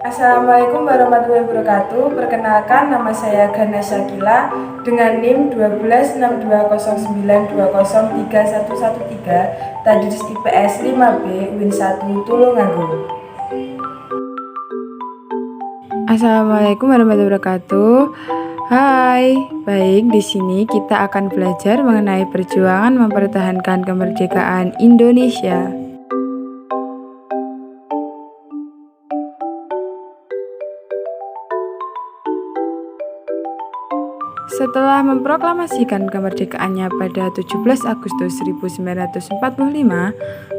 Assalamualaikum warahmatullahi wabarakatuh. Perkenalkan, nama saya Gana Syakila dengan NIM 126209203113, Tadris IPS 5B Win 1 Tulungagung. Assalamualaikum warahmatullahi wabarakatuh. Hai, baik, di sini kita akan belajar mengenai perjuangan mempertahankan kemerdekaan Indonesia. Setelah memproklamasikan kemerdekaannya pada 17 Agustus 1945,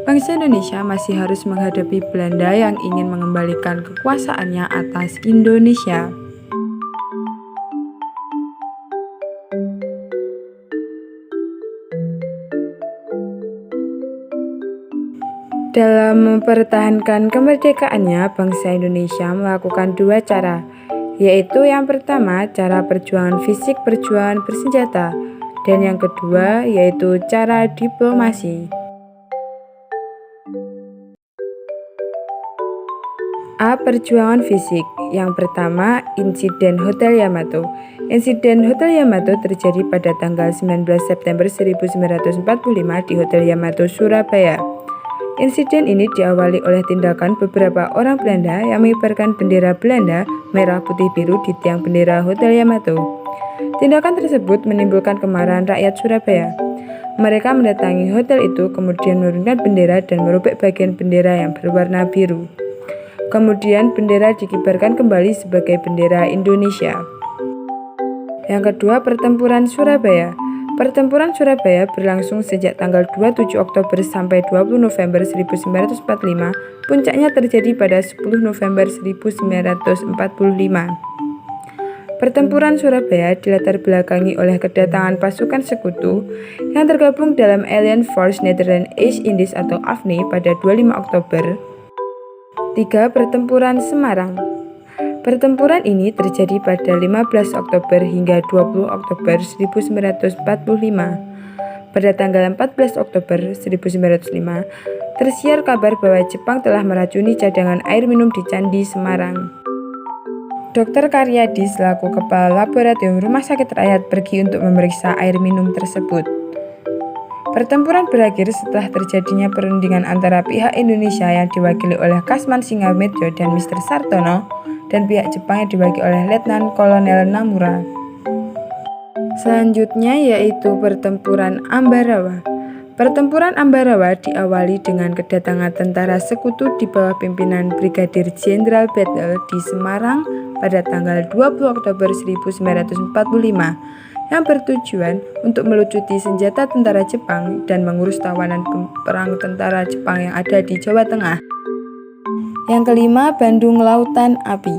bangsa Indonesia masih harus menghadapi Belanda yang ingin mengembalikan kekuasaannya atas Indonesia. Dalam mempertahankan kemerdekaannya, bangsa Indonesia melakukan dua cara, yaitu yang pertama cara perjuangan fisik perjuangan bersenjata, dan yang kedua yaitu cara diplomasi. A. Perjuangan fisik. Yang pertama, insiden Hotel Yamato. Insiden Hotel Yamato terjadi pada tanggal 19 September 1945 di Hotel Yamato, Surabaya. Insiden ini diawali oleh tindakan beberapa orang Belanda yang mengibarkan bendera Belanda merah putih biru di tiang bendera Hotel Yamato. Tindakan tersebut menimbulkan kemarahan rakyat Surabaya. Mereka mendatangi hotel itu, kemudian menurunkan bendera dan merobek bagian bendera yang berwarna biru. Kemudian bendera dikibarkan kembali sebagai bendera Indonesia. Yang kedua, pertempuran Surabaya. Pertempuran Surabaya berlangsung sejak tanggal 27 Oktober sampai 20 November 1945. Puncaknya terjadi pada 10 November 1945. Pertempuran Surabaya dilatar belakangi oleh kedatangan pasukan sekutu yang tergabung dalam Allied Force Netherlands East Indies atau AFNI pada 25 Oktober. 3. Pertempuran Semarang. Pertempuran ini terjadi pada 15 Oktober hingga 20 Oktober 1945. Pada tanggal 14 Oktober 1905, tersiar kabar bahwa Jepang telah meracuni cadangan air minum di Candi Semarang. Dr. Karyadi selaku Kepala Laboratorium Rumah Sakit Rakyat pergi untuk memeriksa air minum tersebut. Pertempuran berakhir setelah terjadinya perundingan antara pihak Indonesia yang diwakili oleh Kasman Singamedjo dan Mr. Sartono dan pihak Jepang yang diwakili oleh Letnan Kolonel Namura. Selanjutnya yaitu Pertempuran Ambarawa. Pertempuran Ambarawa diawali dengan kedatangan tentara sekutu di bawah pimpinan Brigadir Jenderal Battle di Semarang pada tanggal 20 Oktober 1945 yang bertujuan untuk melucuti senjata tentara Jepang dan mengurus tawanan perang tentara Jepang yang ada di Jawa Tengah. Yang kelima, Bandung Lautan Api.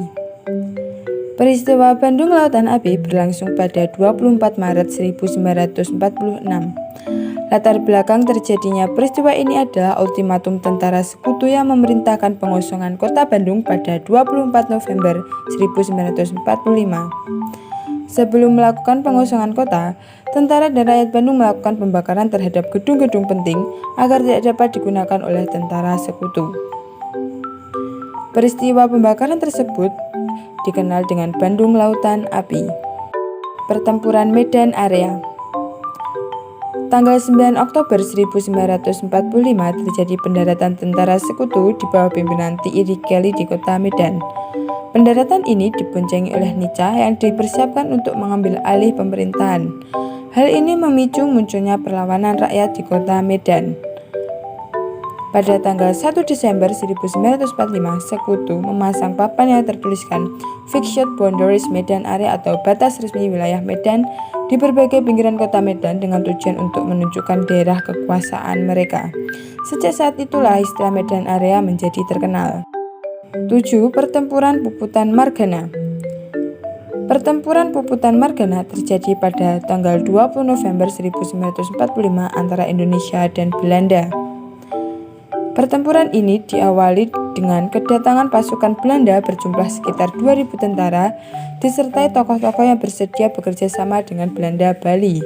Peristiwa Bandung Lautan Api berlangsung pada 24 Maret 1946. Latar belakang terjadinya peristiwa ini adalah ultimatum tentara sekutu yang memerintahkan pengosongan kota Bandung pada 24 November 1945. Sebelum melakukan pengosongan kota, tentara dan rakyat Bandung melakukan pembakaran terhadap gedung-gedung penting agar tidak dapat digunakan oleh tentara sekutu. Peristiwa pembakaran tersebut dikenal dengan Bandung Lautan Api. Pertempuran Medan Area. Tanggal 9 Oktober 1945 terjadi pendaratan tentara sekutu di bawah pimpinan T.I. Kelly di kota Medan. Pendaratan ini diboncengi oleh Nica yang dipersiapkan untuk mengambil alih pemerintahan. Hal ini memicu munculnya perlawanan rakyat di kota Medan. Pada tanggal 1 Desember 1945, sekutu memasang papan yang tertuliskan Fixed Boundaries Medan Area atau batas resmi wilayah Medan di berbagai pinggiran kota Medan dengan tujuan untuk menunjukkan daerah kekuasaan mereka. Sejak saat itulah istilah Medan Area menjadi terkenal. 7. Pertempuran Puputan Margana. Pertempuran Puputan Margana terjadi pada tanggal 20 November 1945 antara Indonesia dan Belanda. Pertempuran ini diawali dengan kedatangan pasukan Belanda berjumlah sekitar 2.000 tentara disertai tokoh-tokoh yang bersedia bekerja sama dengan Belanda Bali.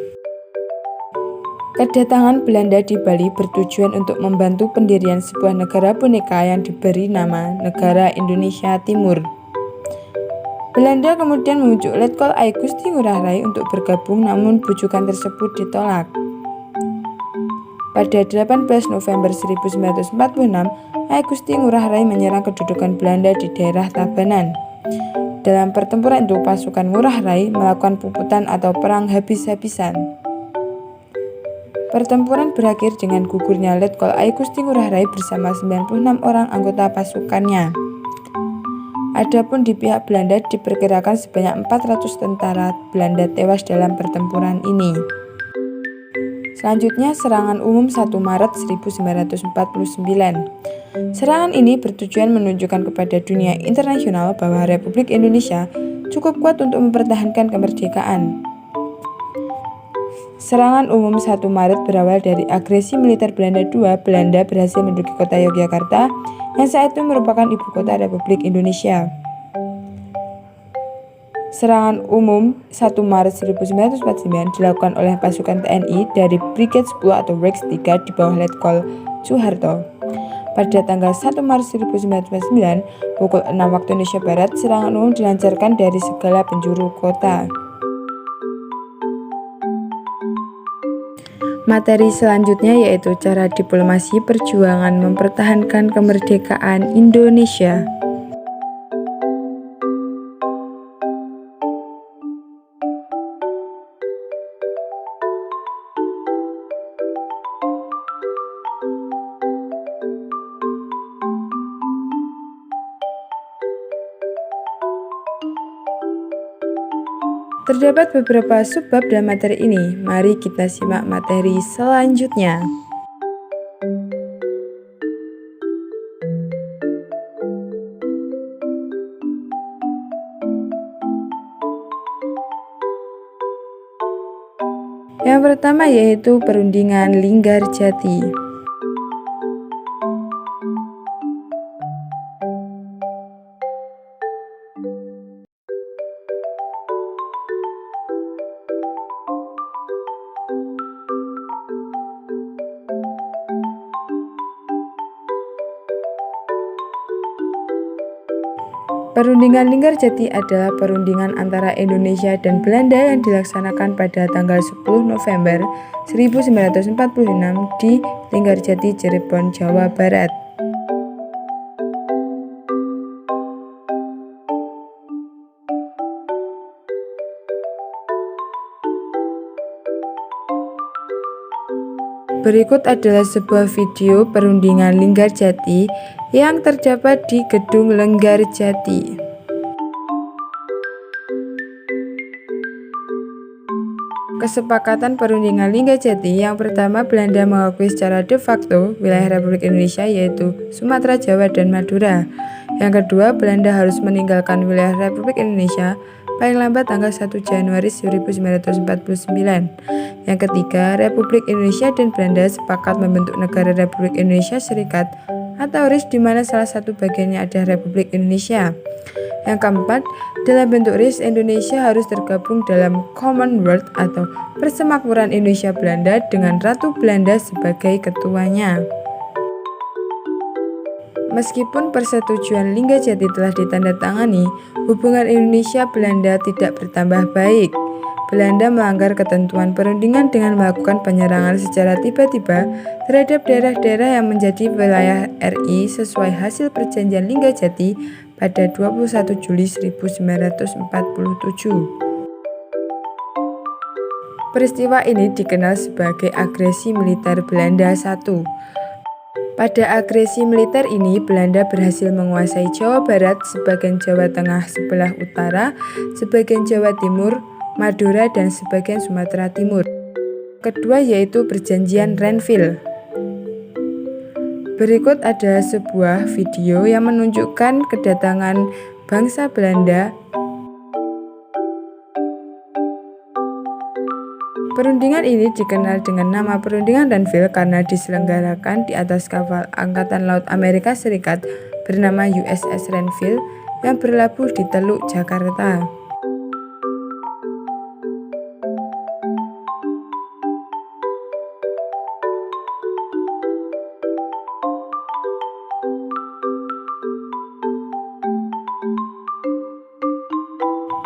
Kedatangan Belanda di Bali bertujuan untuk membantu pendirian sebuah negara boneka yang diberi nama Negara Indonesia Timur. Belanda kemudian membujuk Letkol I Gusti Ngurah Rai untuk bergabung, namun bujukan tersebut ditolak. Pada 18 November 1946, I Gusti Ngurah Rai menyerang kedudukan Belanda di daerah Tabanan. Dalam pertempuran itu, pasukan Ngurah Rai melakukan puputan atau perang habis-habisan. Pertempuran berakhir dengan gugurnya Letkol I Gusti Ngurah Rai bersama 96 orang anggota pasukannya. Adapun di pihak Belanda diperkirakan sebanyak 400 tentara Belanda tewas dalam pertempuran ini. Selanjutnya, serangan umum 1 Maret 1949. Serangan ini bertujuan menunjukkan kepada dunia internasional bahwa Republik Indonesia cukup kuat untuk mempertahankan kemerdekaan. Serangan umum 1 Maret berawal dari agresi militer Belanda II. Belanda berhasil menduduki kota Yogyakarta yang saat itu merupakan ibu kota Republik Indonesia. Serangan umum 1 Maret 1949 dilakukan oleh pasukan TNI dari Brigade 10 atau Rex 3 di bawah Letkol Soeharto. Pada tanggal 1 Maret 1949, pukul 6 waktu Indonesia Barat, serangan umum dilancarkan dari segala penjuru kota. Materi selanjutnya yaitu cara diplomasi perjuangan mempertahankan kemerdekaan Indonesia. Terdapat beberapa subbab dalam materi ini. Mari kita simak materi selanjutnya. Yang pertama yaitu perundingan Linggarjati. Perundingan Linggarjati adalah perundingan antara Indonesia dan Belanda yang dilaksanakan pada tanggal 10 November 1946 di Linggarjati, Cirebon, Jawa Barat. Berikut adalah sebuah video perundingan Linggarjati yang terdapat di Gedung Linggarjati. Kesepakatan perundingan Linggarjati yang pertama, Belanda mengakui secara de facto wilayah Republik Indonesia yaitu Sumatera, Jawa, dan Madura. Yang kedua, Belanda harus meninggalkan wilayah Republik Indonesia paling lambat tanggal 1 Januari 1949. Yang ketiga, Republik Indonesia dan Belanda sepakat membentuk negara Republik Indonesia Serikat atau RIS di mana salah satu bagiannya adalah Republik Indonesia. Yang keempat, dalam bentuk RIS, Indonesia harus tergabung dalam Commonwealth atau Persemakmuran Indonesia Belanda dengan Ratu Belanda sebagai ketuanya. Meskipun persetujuan Linggarjati telah ditandatangani, hubungan Indonesia-Belanda tidak bertambah baik. Belanda melanggar ketentuan perundingan dengan melakukan penyerangan secara tiba-tiba terhadap daerah-daerah yang menjadi wilayah RI sesuai hasil perjanjian Linggarjati pada 21 Juli 1947. Peristiwa ini dikenal sebagai agresi militer Belanda I. Pada agresi militer ini, Belanda berhasil menguasai Jawa Barat, sebagian Jawa Tengah sebelah utara, sebagian Jawa Timur, Madura, dan sebagian Sumatera Timur. Kedua yaitu Perjanjian Renville. Berikut adalah sebuah video yang menunjukkan kedatangan bangsa Belanda. Perundingan ini dikenal dengan nama Perundingan Renville karena diselenggarakan di atas kapal Angkatan Laut Amerika Serikat bernama USS Renville yang berlabuh di Teluk Jakarta.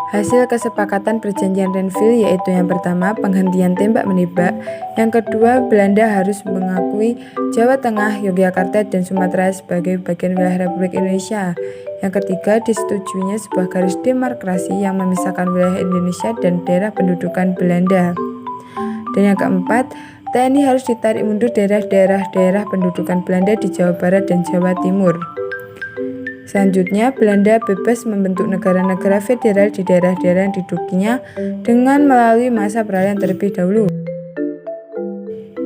Hasil kesepakatan perjanjian Renville yaitu yang pertama penghentian tembak-menembak, yang kedua Belanda harus mengakui Jawa Tengah, Yogyakarta, dan Sumatera sebagai bagian wilayah Republik Indonesia. Yang ketiga disetujuinya sebuah garis demarkasi yang memisahkan wilayah Indonesia dan daerah pendudukan Belanda. Dan yang keempat, TNI harus ditarik mundur daerah pendudukan Belanda di Jawa Barat dan Jawa Timur. Selanjutnya, Belanda bebas membentuk negara-negara federal di daerah-daerah yang didudukinya dengan melalui masa peralihan terlebih dahulu.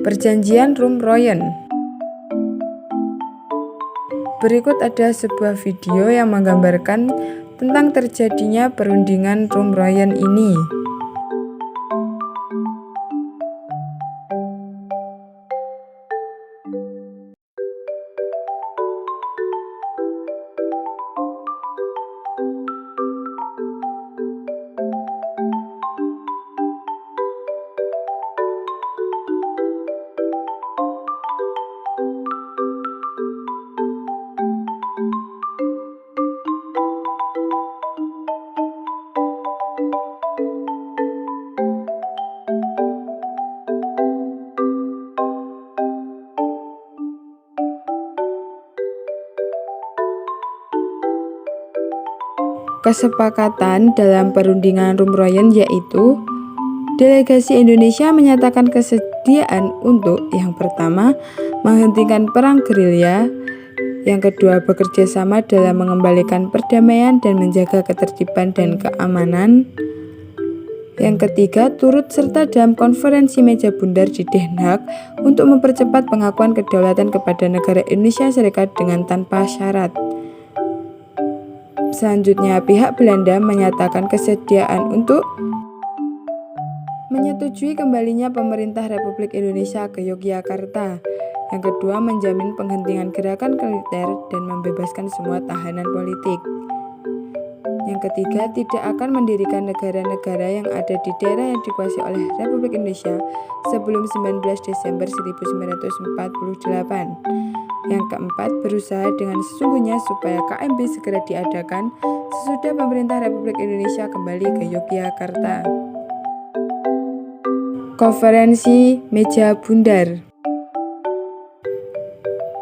Perjanjian Rum-Royen. Berikut ada sebuah video yang menggambarkan tentang terjadinya perundingan Rum-Royen ini. Kesepakatan dalam perundingan Rum-Royen yaitu delegasi Indonesia menyatakan kesediaan untuk yang pertama menghentikan perang gerilya, yang kedua bekerja sama dalam mengembalikan perdamaian dan menjaga ketertiban dan keamanan, yang ketiga turut serta dalam konferensi meja bundar di Den Haag untuk mempercepat pengakuan kedaulatan kepada negara Indonesia Serikat dengan tanpa syarat. Selanjutnya, pihak Belanda menyatakan kesediaan untuk menyetujui kembalinya pemerintah Republik Indonesia ke Yogyakarta. Yang kedua, menjamin penghentian gerakan militer dan membebaskan semua tahanan politik. Yang ketiga, tidak akan mendirikan negara-negara yang ada di daerah yang dikuasai oleh Republik Indonesia sebelum 19 Desember 1948. Yang keempat, berusaha dengan sesungguhnya supaya KMB segera diadakan sesudah pemerintah Republik Indonesia kembali ke Yogyakarta. Konferensi Meja Bundar.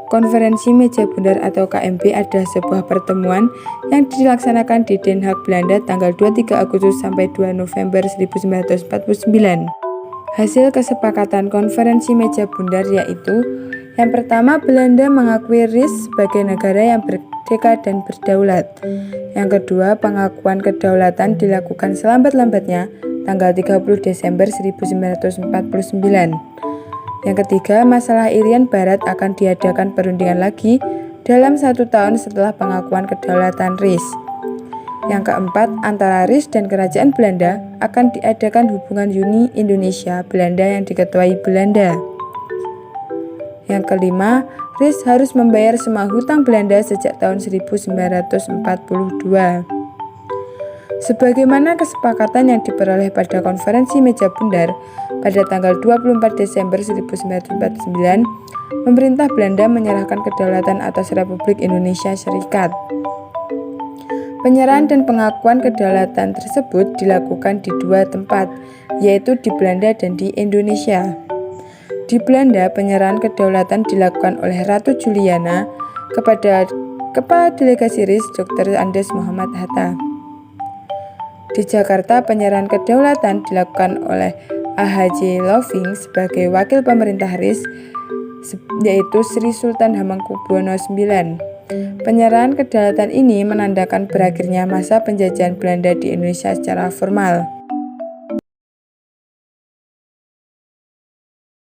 Konferensi Meja Bundar atau KMB adalah sebuah pertemuan yang dilaksanakan di Den Haag, Belanda tanggal 23 Agustus sampai 2 November 1949. Hasil kesepakatan konferensi Meja Bundar yaitu yang pertama, Belanda mengakui RIS sebagai negara yang merdeka dan berdaulat. Yang kedua, pengakuan kedaulatan dilakukan selambat-lambatnya tanggal 30 Desember 1949. Yang ketiga, masalah Irian Barat akan diadakan perundingan lagi dalam 1 tahun setelah pengakuan kedaulatan RIS. Yang keempat, antara RIS dan Kerajaan Belanda akan diadakan hubungan Uni Indonesia-Belanda yang diketuai Belanda. Yang kelima, RIS harus membayar semua hutang Belanda sejak tahun 1942. Sebagaimana kesepakatan yang diperoleh pada konferensi Meja Bundar pada tanggal 24 Desember 1949, pemerintah Belanda menyerahkan kedaulatan atas Republik Indonesia Serikat. Penyerahan dan pengakuan kedaulatan tersebut dilakukan di 2 tempat, yaitu di Belanda dan di Indonesia. Di Belanda, penyerahan kedaulatan dilakukan oleh Ratu Juliana kepada Kepala Delegasi RIS Dr. Andes Muhammad Hatta. Di Jakarta, penyerahan kedaulatan dilakukan oleh A.H.J. Loving sebagai wakil pemerintah RIS, yaitu Sri Sultan Hamengkubuwono IX. Penyerahan kedaulatan ini menandakan berakhirnya masa penjajahan Belanda di Indonesia secara formal.